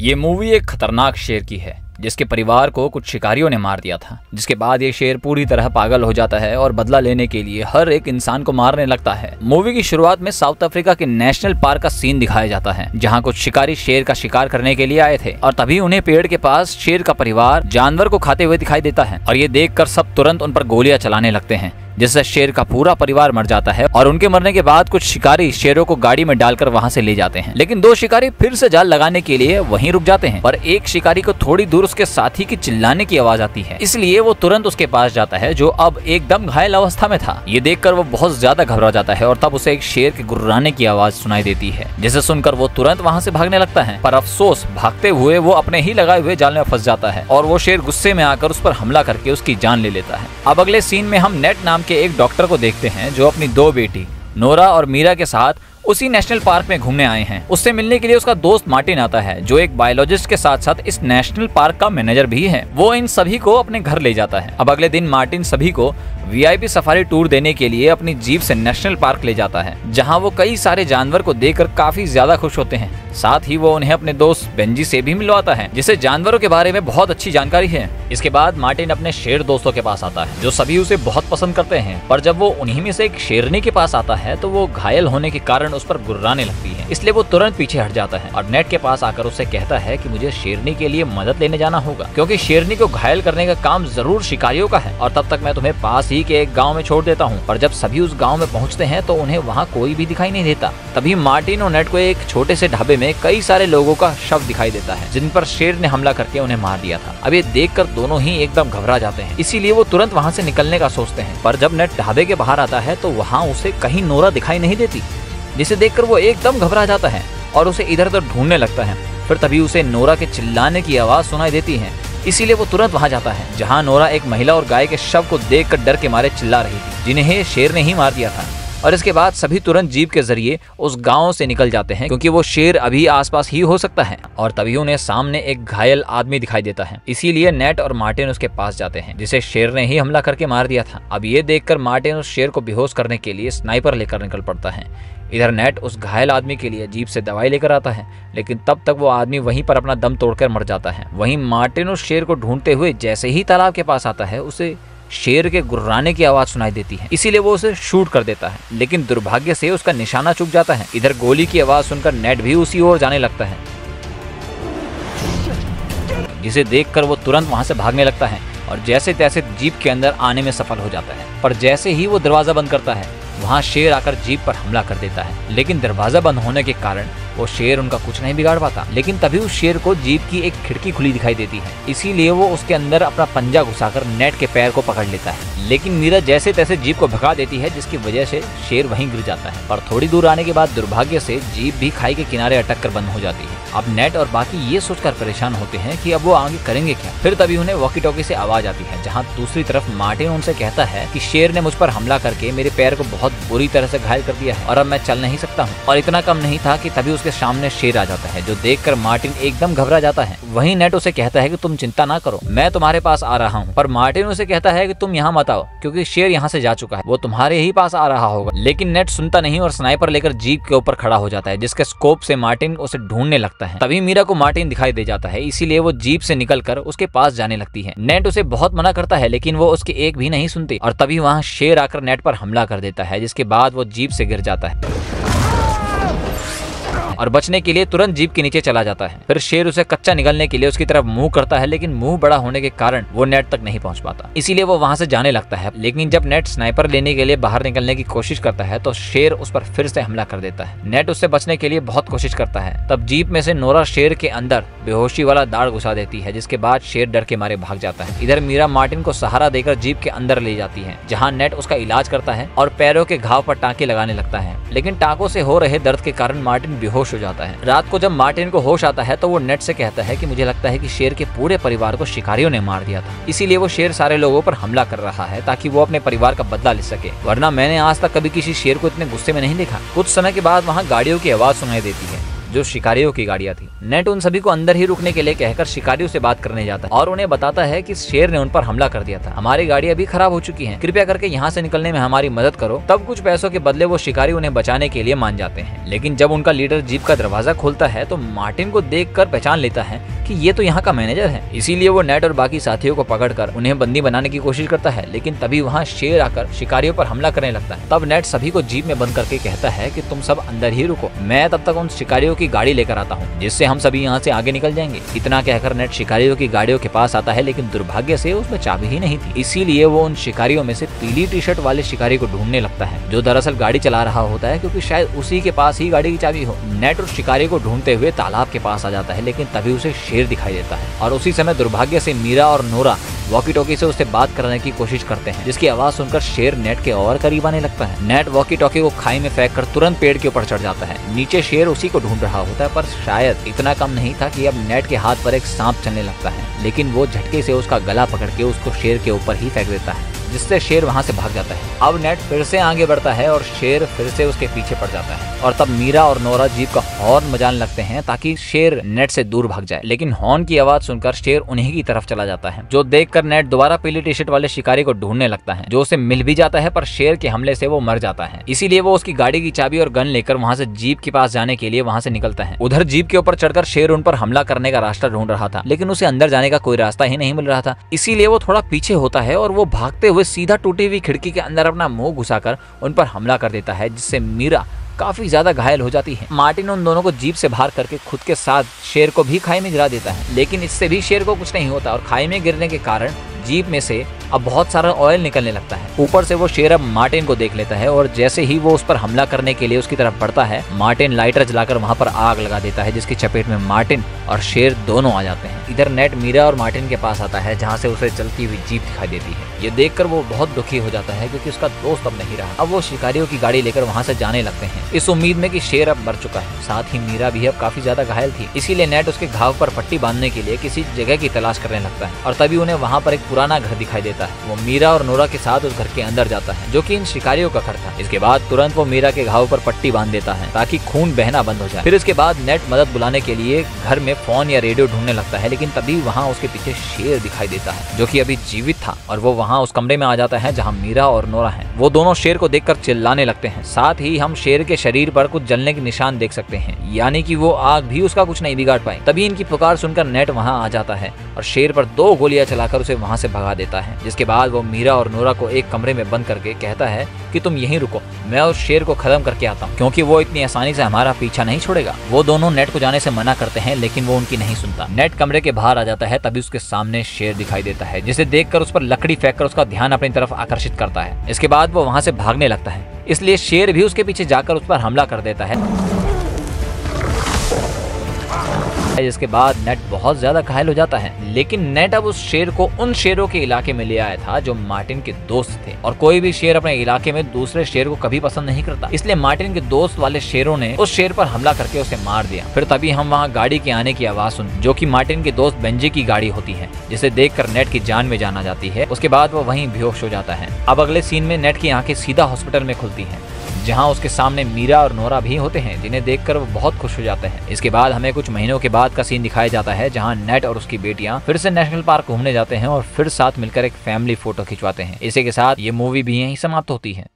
ये मूवी एक खतरनाक शेर की है जिसके परिवार को कुछ शिकारियों ने मार दिया था, जिसके बाद ये शेर पूरी तरह पागल हो जाता है और बदला लेने के लिए हर एक इंसान को मारने लगता है। मूवी की शुरुआत में साउथ अफ्रीका के नेशनल पार्क का सीन दिखाया जाता है जहाँ कुछ शिकारी शेर का शिकार करने के लिए आए थे और तभी उन्हें पेड़ के पास शेर का परिवार जानवर को खाते हुए दिखाई देता है और ये देखकर सब तुरंत उन पर गोलियां चलाने लगते हैं, जिससे शेर का पूरा परिवार मर जाता है। और उनके मरने के बाद कुछ शिकारी शेरों को गाड़ी में डालकर वहां से ले जाते हैं, लेकिन दो शिकारी फिर से जाल लगाने के लिए वहीं रुक जाते हैं। पर एक शिकारी को थोड़ी दूर उसके साथी की चिल्लाने की आवाज आती है, इसलिए वो तुरंत उसके पास जाता है जो अब एकदम घायल अवस्था में था। ये देखकर वो बहुत ज्यादा घबरा जाता है और तब उसे एक शेर के गुर्राने की आवाज सुनाई देती है, जिसे सुनकर वो तुरंत वहाँ से भागने लगता है। पर अफसोस भागते हुए वो अपने ही लगाए हुए जाल में फंस जाता है और वो शेर गुस्से में आकर उस पर हमला करके उसकी जान ले लेता है। अब अगले सीन में हम नेट नाम के एक डॉक्टर को देखते हैं जो अपनी दो बेटी नोरा और मीरा के साथ उसी नेशनल पार्क में घूमने आए हैं। उससे मिलने के लिए उसका दोस्त मार्टिन आता है जो एक बायोलॉजिस्ट के साथ साथ इस नेशनल पार्क का मैनेजर भी है। वो इन सभी को अपने घर ले जाता है। अब अगले दिन मार्टिन सभी को वीआईपी सफारी टूर देने के लिए अपनी जीप से नेशनल पार्क ले जाता है, जहां वो कई सारे जानवर को देखकर काफी ज्यादा खुश होते हैं। साथ ही वो उन्हें अपने दोस्त बेंजी से भी मिलवाता है जिसे जानवरों के बारे में बहुत अच्छी जानकारी है। इसके बाद मार्टिन अपने शेर दोस्तों के पास आता है जो सभी उसे बहुत पसंद करते हैं, पर जब वो उन्हीं में से एक शेरनी के पास आता है तो वो घायल होने के कारण उस पर गुर्राने लगती है, इसलिए वो तुरंत पीछे हट जाता है और नेट के पास आकर उससे कहता है कि मुझे शेरनी के लिए मदद लेने जाना होगा क्योंकि शेरनी को घायल करने का काम जरूर शिकारियों का है और तब तक मैं तुम्हें पास ही के एक गाँव में छोड़ देता हूँ। पर जब सभी उस गाँव में पहुँचते हैं तो उन्हें वहाँ कोई भी दिखाई नहीं देता। तभी मार्टिन और नेट को एक छोटे से ढाबे में कई सारे लोगों का शव दिखाई देता है जिन पर शेर ने हमला करके उन्हें मार दिया था। अब ये देखकर दोनों ही एकदम घबरा जाते हैं, इसीलिए वो तुरंत वहाँ से निकलने का सोचते हैं। पर जब नेट ढाबे के बाहर आता है तो वहाँ उसे कहीं नोरा दिखाई नहीं देती, जिसे देखकर वो एकदम घबरा जाता है और उसे इधर उधर ढूंढने लगता है। फिर तभी उसे नोरा के चिल्लाने की आवाज सुनाई देती है, इसीलिए वो तुरंत वहां जाता है जहां नोरा एक महिला और गाय के शव को देखकर डर के मारे चिल्ला रही थी जिन्हें शेर ने ही मार दिया था। और इसके बाद सभी तुरंत जीप के जरिए उस गांव से निकल जाते हैं क्योंकि वो शेर अभी आसपास ही हो सकता है। और तभी उन्हें सामने एक घायल आदमी दिखाई देता है, इसीलिए नेट और मार्टिन उसके पास जाते हैं जिसे शेर ने ही हमला करके मार दिया था। अब ये देखकर मार्टिन उस शेर को बेहोश करने के लिए स्नाइपर लेकर निकल पड़ता है। इधर नेट उस घायल आदमी के लिए जीप से दवाई लेकर आता है, लेकिन तब तक वो आदमी वहीं पर अपना दम तोड़कर मर जाता है। वहीं मार्टिन उस शेर को ढूंढते हुए जैसे ही तालाब के पास आता है उसे शेर के गुर्राने की आवाज सुनाई देती है, इसीलिए वो उसे शूट कर देता है, लेकिन दुर्भाग्य से उसका निशाना चूक जाता है। इधर गोली की आवाज सुनकर नेट भी उसी ओर जाने लगता है, जिसे देखकर वो तुरंत वहां से भागने लगता है और जैसे तैसे जीप के अंदर आने में सफल हो जाता है। पर जैसे ही वो दरवाजा बंद करता है वहाँ शेर आकर जीप पर हमला कर देता है, लेकिन दरवाजा बंद होने के कारण वो शेर उनका कुछ नहीं बिगाड़ पाता। लेकिन तभी उस शेर को जीप की एक खिड़की खुली दिखाई देती है, इसीलिए वो उसके अंदर अपना पंजा घुसाकर नेट के पैर को पकड़ लेता है। लेकिन मीरा जैसे तैसे जीप को भगा देती है जिसकी वजह से शेर वहीं गिर जाता है। पर थोड़ी दूर आने के बाद दुर्भाग्य से जीप भी खाई के किनारे अटक कर बंद हो जाती है। अब नेट और बाकी ये सोचकर परेशान होते हैं कि अब वो आगे करेंगे क्या। फिर तभी उन्हें वॉकी टॉकी से आवाज आती है जहाँ दूसरी तरफ मार्टिन उनसे कहता है कि शेर ने मुझ पर हमला करके मेरे पैर को बहुत बुरी तरह से घायल कर दिया है और अब मैं चल नहीं सकता हूँ। और इतना कम नहीं था कि तभी उसके सामने शेर आ जाता है जो देखकर मार्टिन एकदम घबरा जाता है। वहीं नेट उसे कहता है कि तुम चिंता ना करो, मैं तुम्हारे पास आ रहा हूँ। पर मार्टिन उसे कहता है कि तुम यहाँ मत आओ क्योंकि शेर यहाँ से जा चुका है, वो तुम्हारे ही पास आ रहा होगा। लेकिन नेट सुनता नहीं और स्नाइपर लेकर जीप के ऊपर खड़ा हो जाता है, जिसके स्कोप से मार्टिन उसे ढूंढने लगता है। तभी मीरा को मार्टिन दिखाई दे जाता है, इसीलिए वो जीप से निकलकर उसके पास जाने लगती है। नेट उसे बहुत मना करता है लेकिन वो उसकी एक भी नहीं सुनती और तभी वहाँ शेर आकर नेट पर हमला कर देता है, जिसके बाद वो जीप से गिर जाता है और बचने के लिए तुरंत जीप के नीचे चला जाता है। फिर शेर उसे कच्चा निगलने के लिए उसकी तरफ मुंह करता है, लेकिन मुंह बड़ा होने के कारण वो नेट तक नहीं पहुंच पाता, इसीलिए वो वहां से जाने लगता है। लेकिन जब नेट स्नाइपर लेने के लिए बाहर निकलने की कोशिश करता है तो शेर उस पर फिर से हमला कर देता है। नेट उससे बचने के लिए बहुत कोशिश करता है, तब जीप में से नोरा शेर के अंदर बेहोशी वाला दाढ़ घुसा देती है, जिसके बाद शेर डर के मारे भाग जाता है। इधर मीरा मार्टिन को सहारा देकर जीप के अंदर ले जाती है जहाँ नेट उसका इलाज करता है और पैरों के घाव पर टाँके लगाने लगता है, लेकिन टाँकों से हो रहे दर्द के कारण मार्टिन बेहोश हो जाता है। रात को जब मार्टिन को होश आता है तो वो नेट से कहता है कि मुझे लगता है कि शेर के पूरे परिवार को शिकारियों ने मार दिया था, इसीलिए वो शेर सारे लोगों पर हमला कर रहा है ताकि वो अपने परिवार का बदला ले सके, वरना मैंने आज तक कभी किसी शेर को इतने गुस्से में नहीं देखा। कुछ समय के बाद वहाँ गाड़ियों की आवाज सुनाई देती है जो शिकारियों की गाड़ियां थी। नेट उन सभी को अंदर ही रुकने के लिए कहकर शिकारियों से बात करने जाता है और उन्हें बताता है कि शेर ने उन पर हमला कर दिया था, हमारी गाड़ी अभी खराब हो चुकी है, कृपया करके यहाँ से निकलने में हमारी मदद करो। तब कुछ पैसों के बदले वो शिकारी उन्हें बचाने के लिए मान जाते हैं। लेकिन जब उनका लीडर जीप का दरवाजा खोलता है तो मार्टिन को देखकर पहचान लेता है कि ये तो यहाँ का मैनेजर है। इसीलिए वो नेट और बाकी साथियों को पकड़कर उन्हें बंदी बनाने की कोशिश करता है, लेकिन तभी वहाँ शेर आकर शिकारियों पर हमला करने लगता है। तब नेट सभी को जीप में बंद करके कहता है कि तुम सब अंदर ही रुको, मैं तब तक उन शिकारियों की गाड़ी लेकर आता हूँ, जिससे हम सभी यहाँ से आगे निकल जाएंगे। इतना कहकर नेट शिकारियों की गाड़ियों के पास आता है, लेकिन दुर्भाग्य से उसमें चाबी ही नहीं थी। इसीलिए वो उन शिकारियों में से पीली टी शर्ट वाले शिकारी को ढूंढने लगता है, जो दरअसल गाड़ी चला रहा होता है, क्योंकि शायद उसी के पास ही गाड़ी की चाबी हो। नेट उस शिकारी को ढूंढते हुए तालाब के पास आ जाता है, लेकिन तभी उसे शेर दिखाई देता है और उसी समय दुर्भाग्य से मीरा और नोरा वॉकी टॉकी से उससे बात करने की कोशिश करते हैं, जिसकी आवाज सुनकर शेर नेट के और करीब आने लगता है। नेट वॉकी टॉकी को खाई में फेंक कर तुरंत पेड़ के ऊपर चढ़ जाता है। नीचे शेर उसी को ढूंढ रहा होता है, पर शायद इतना कम नहीं था कि अब नेट के हाथ पर एक सांप चलने लगता है, लेकिन वो झटके से उसका गला पकड़ के उसको शेर के ऊपर ही फेंक देता है, जिससे शेर वहां से भाग जाता है। अब नेट फिर से आगे बढ़ता है और शेर फिर से उसके पीछे पड़ जाता है और तब मीरा और नोरा जीप का हॉर्न बजाने लगते हैं ताकि शेर नेट से दूर भाग जाए, लेकिन हॉर्न की आवाज सुनकर शेर उन्हीं की तरफ चला जाता है, जो देखकर नेट दोबारा पीली टी शर्ट वाले शिकारी को ढूंढने लगता है, जो उसे मिल भी जाता है, पर शेर के हमले से वो मर जाता है। इसीलिए वो उसकी गाड़ी की चाबी और गन लेकर वहां से जीप के पास जाने के लिए वहां से निकलता है। उधर जीप के ऊपर चढ़कर शेर उन पर हमला करने का रास्ता ढूंढ रहा था, लेकिन उसे अंदर जाने का कोई रास्ता ही नहीं मिल रहा था। इसीलिए वो थोड़ा पीछे होता है और वो भागते हुए सीधा टूटी हुई खिड़की के अंदर अपना मुंह घुसाकर उन पर हमला कर देता है, जिससे मीरा काफी ज्यादा घायल हो जाती है। मार्टिन उन दोनों को जीप से बाहर करके खुद के साथ शेर को भी खाई में गिरा देता है, लेकिन इससे भी शेर को कुछ नहीं होता और खाई में गिरने के कारण जीप में से अब बहुत सारा ऑयल निकलने लगता है। ऊपर से वो शेर अब मार्टिन को देख लेता है और जैसे ही वो उस पर हमला करने के लिए उसकी तरफ बढ़ता है, मार्टिन लाइटर जलाकर वहां पर आग लगा देता है, जिसकी चपेट में मार्टिन और शेर दोनों आ जाते हैं। इधर नेट मीरा और मार्टिन के पास आता है, जहाँ से उसे चलती हुई जीप दिखाई देती है। ये देखकर वो बहुत दुखी हो जाता है, क्योंकि उसका दोस्त अब नहीं रहा। अब वो शिकारियों की गाड़ी लेकर वहाँ से जाने लगते हैं, इस उम्मीद में कि शेर अब मर चुका है। साथ ही मीरा भी अब काफी ज्यादा घायल थी, इसीलिए नेट उसके घाव पर पट्टी बांधने के लिए किसी जगह की तलाश करने लगता है और तभी उन्हें वहाँ पर एक पुराना घर दिखाई देता है। वो मीरा और नोरा के साथ उस घर के अंदर जाता है, जो कि इन शिकारियों का घर था। इसके बाद तुरंत वो मीरा के घाव पर पट्टी बांध देता है ताकि खून बहना बंद हो जाए। फिर इसके बाद नेट मदद बुलाने के लिए घर में फोन या रेडियो ढूंढने लगता है, लेकिन तभी वहाँ उसके पीछे शेर दिखाई देता है, जो कि अभी जीवित था, और वो वहाँ उस कमरे में आ जाता है जहाँ मीरा और नोरा हैं। वो दोनों शेर को देखकर चिल्लाने लगते हैं। साथ ही हम शेर के शरीर पर कुछ जलने के निशान देख सकते हैं, यानी कि वो आग भी उसका कुछ नहीं बिगाड़ पाए। तभी इनकी पुकार सुनकर नेट वहाँ आ जाता है और शेर पर 2 गोलियां चलाकर उसे वहाँ से भगा देता है। जिसके बाद वो मीरा और नोरा को एक कमरे में बंद करके कहता है कि तुम यहीं रुको, मैं उस शेर को खत्म करके आता हूँ, क्योंकि वो इतनी आसानी से हमारा पीछा नहीं छोड़ेगा। वो दोनों नेट को जाने से मना करते हैं, लेकिन वो उनकी नहीं सुनता। नेट कमरे के बाहर आ जाता है, तभी उसके सामने शेर दिखाई देता है, जिसे देखकर उस पर लकड़ी फेंककर उसका ध्यान अपनी तरफ आकर्षित करता है। इसके बाद वो वहाँ से भागने लगता है, इसलिए शेर भी उसके पीछे जाकर उस पर हमला कर देता है। जिसके बाद नेट बहुत ज्यादा घायल हो जाता है, लेकिन नेट अब उस शेर को उन शेरों के इलाके में ले आया था जो मार्टिन के दोस्त थे, और कोई भी शेर अपने इलाके में दूसरे शेर को कभी पसंद नहीं करता। इसलिए मार्टिन के दोस्त वाले शेरों ने उस शेर पर हमला करके उसे मार दिया। फिर तभी हम वहाँ गाड़ी के आने की आवाज सुन, जो कि मार्टिन के दोस्त बेंजी की गाड़ी होती है, जिसे देखकर नेट की जान में जान आ जाती है। उसके बाद वो वहीं बेहोश हो जाता है। अब अगले सीन में नेट की आंखें सीधा हॉस्पिटल में खुलती हैं, जहां उसके सामने मीरा और नोरा भी होते हैं, जिन्हें देखकर वो बहुत खुश हो जाते हैं। इसके बाद हमें कुछ महीनों के बाद का सीन दिखाया जाता है, जहां नेट और उसकी बेटियां फिर से नेशनल पार्क घूमने जाते हैं और फिर साथ मिलकर एक फैमिली फोटो खिंचवाते हैं। इसी के साथ ये मूवी भी यहीं समाप्त होती है।